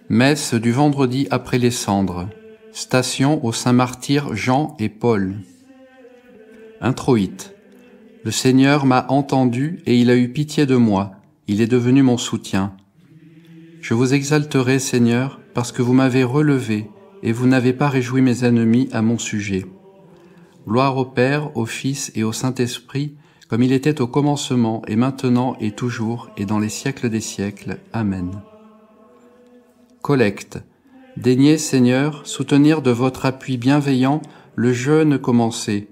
Messe du vendredi après les cendres. Station aux saints martyrs Jean et Paul. Introïte. Le Seigneur m'a entendu et il a eu pitié de moi. Il est devenu mon soutien. Je vous exalterai, Seigneur, parce que vous m'avez relevé et vous n'avez pas réjoui mes ennemis à mon sujet. Gloire au Père, au Fils et au Saint-Esprit, comme il était au commencement, et maintenant, et toujours, et dans les siècles des siècles. Amen. Collecte. Daignez, Seigneur, soutenir de votre appui bienveillant le jeûne commencé,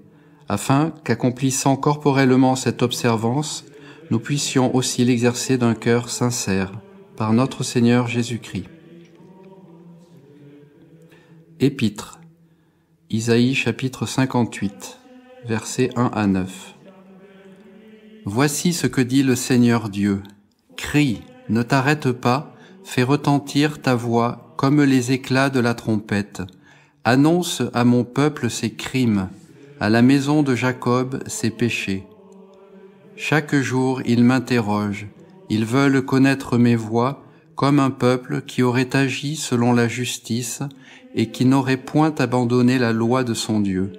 afin qu'accomplissant corporellement cette observance, nous puissions aussi l'exercer d'un cœur sincère, par notre Seigneur Jésus-Christ. Épître. Isaïe chapitre 58, versets 1 à 9. Voici ce que dit le Seigneur Dieu. Crie, ne t'arrête pas, fais retentir ta voix comme les éclats de la trompette. Annonce à mon peuple ses crimes, à la maison de Jacob ses péchés. Chaque jour ils m'interrogent, ils veulent connaître mes voies, comme un peuple qui aurait agi selon la justice et qui n'aurait point abandonné la loi de son Dieu.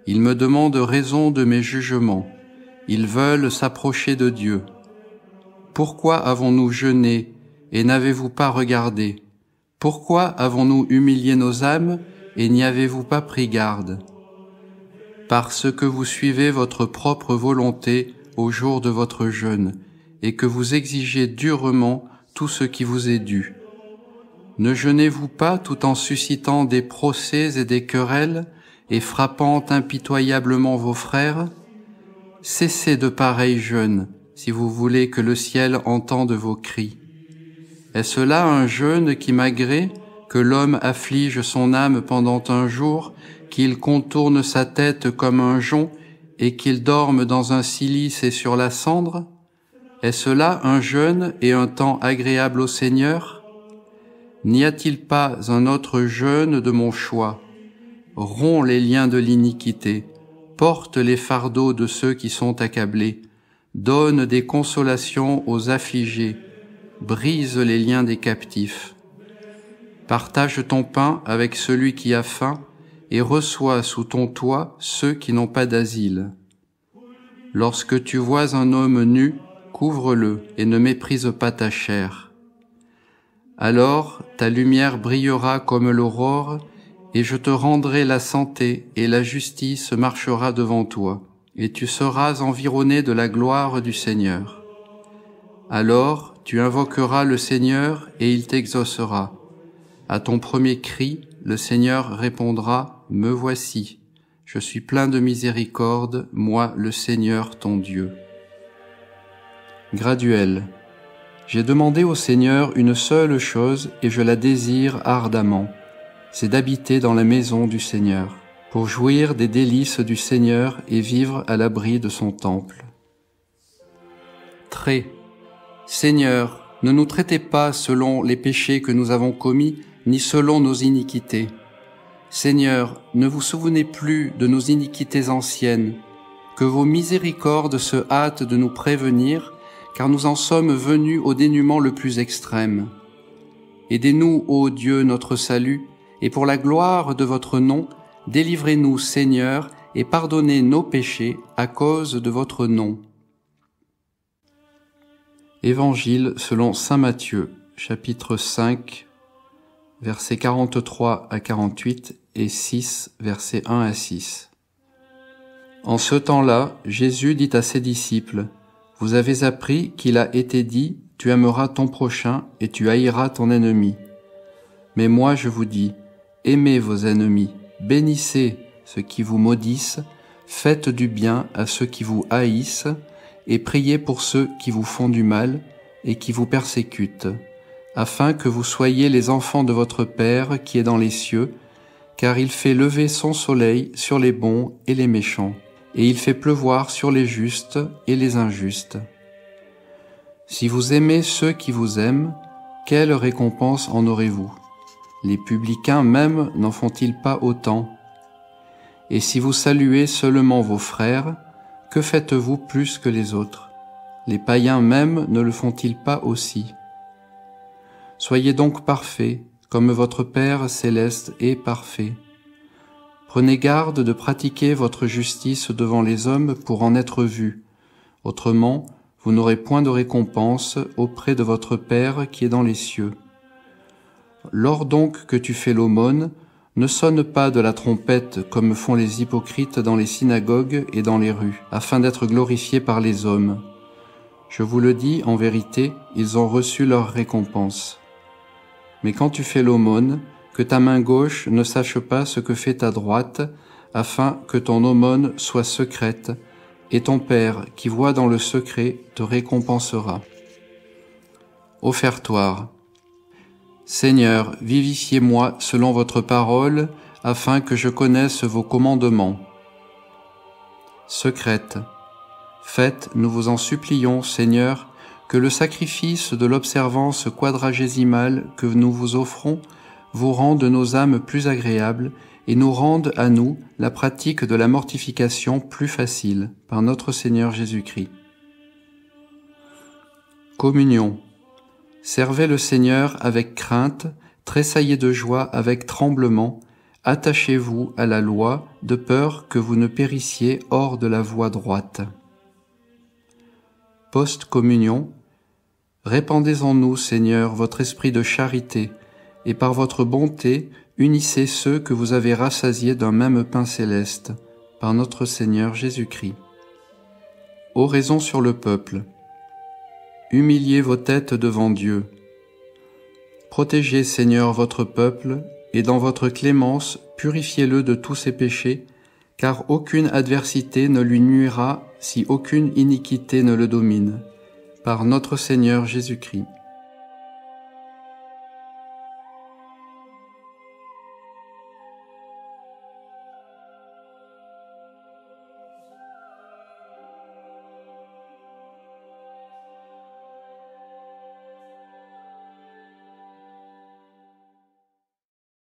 Ils me demandent raison de mes jugements, ils veulent s'approcher de Dieu. Pourquoi avons-nous jeûné et n'avez-vous pas regardé? Pourquoi avons-nous humilié nos âmes et n'y avez-vous pas pris garde? Parce que vous suivez votre propre volonté au jour de votre jeûne et que vous exigez durement tout ce qui vous est dû. Ne jeûnez-vous pas tout en suscitant des procès et des querelles et frappant impitoyablement vos frères? Cessez de pareils jeûnes, si vous voulez que le ciel entende vos cris. Est-ce là un jeûne qui m'agrée, que l'homme afflige son âme pendant un jour, qu'il contourne sa tête comme un jonc et qu'il dorme dans un cilice et sur la cendre? Est-ce là un jeûne et un temps agréable au Seigneur? N'y a-t-il pas un autre jeûne de mon choix? Romps les liens de l'iniquité, porte les fardeaux de ceux qui sont accablés, donne des consolations aux affligés, brise les liens des captifs. Partage ton pain avec celui qui a faim et reçois sous ton toit ceux qui n'ont pas d'asile. Lorsque tu vois un homme nu, couvre-le et ne méprise pas ta chair. Alors ta lumière brillera comme l'aurore, et je te rendrai la santé, et la justice marchera devant toi, et tu seras environné de la gloire du Seigneur. Alors tu invoqueras le Seigneur, et il t'exaucera. À ton premier cri, le Seigneur répondra, « Me voici, je suis plein de miséricorde, moi le Seigneur ton Dieu. » Graduel. J'ai demandé au Seigneur une seule chose et je la désire ardemment, c'est d'habiter dans la maison du Seigneur, pour jouir des délices du Seigneur et vivre à l'abri de son temple. Trait. Seigneur, ne nous traitez pas selon les péchés que nous avons commis, ni selon nos iniquités. Seigneur, ne vous souvenez plus de nos iniquités anciennes, que vos miséricordes se hâtent de nous prévenir, car nous en sommes venus au dénuement le plus extrême. Aidez-nous, ô Dieu, notre salut, et pour la gloire de votre nom, délivrez-nous, Seigneur, et pardonnez nos péchés à cause de votre nom. Évangile selon saint Matthieu, chapitre 5, versets 43 à 48 et 6, versets 1 à 6. En ce temps-là, Jésus dit à ses disciples, « Vous avez appris qu'il a été dit, tu aimeras ton prochain et tu haïras ton ennemi. Mais moi je vous dis, aimez vos ennemis, bénissez ceux qui vous maudissent, faites du bien à ceux qui vous haïssent, et priez pour ceux qui vous font du mal et qui vous persécutent, afin que vous soyez les enfants de votre Père qui est dans les cieux, car il fait lever son soleil sur les bons et les méchants, et il fait pleuvoir sur les justes et les injustes. Si vous aimez ceux qui vous aiment, quelle récompense en aurez-vous? Les publicains même n'en font-ils pas autant? Et si vous saluez seulement vos frères, que faites-vous plus que les autres? Les païens même ne le font-ils pas aussi? Soyez donc parfaits, comme votre Père céleste est parfait. Prenez garde de pratiquer votre justice devant les hommes pour en être vus. Autrement, vous n'aurez point de récompense auprès de votre Père qui est dans les cieux. Lors donc que tu fais l'aumône, ne sonne pas de la trompette comme font les hypocrites dans les synagogues et dans les rues, afin d'être glorifiés par les hommes. Je vous le dis, en vérité, ils ont reçu leur récompense. Mais quand tu fais l'aumône, que ta main gauche ne sache pas ce que fait ta droite, afin que ton aumône soit secrète, et ton Père, qui voit dans le secret, te récompensera. Offertoire. Seigneur, vivifiez-moi selon votre parole, afin que je connaisse vos commandements. Secrète. Faites, nous vous en supplions, Seigneur, que le sacrifice de l'observance quadragésimale que nous vous offrons vous rende nos âmes plus agréables et nous rende à nous la pratique de la mortification plus facile par notre Seigneur Jésus-Christ. Communion. Servez le Seigneur avec crainte, tressaillez de joie avec tremblement, attachez-vous à la loi de peur que vous ne périssiez hors de la voie droite. Post-communion. Répandez en nous, Seigneur, votre esprit de charité, et par votre bonté, unissez ceux que vous avez rassasiés d'un même pain céleste, par notre Seigneur Jésus-Christ. Oraison sur le peuple. Humiliez vos têtes devant Dieu. Protégez, Seigneur, votre peuple, et dans votre clémence, purifiez-le de tous ses péchés, car aucune adversité ne lui nuira si aucune iniquité ne le domine. Par notre Seigneur Jésus-Christ.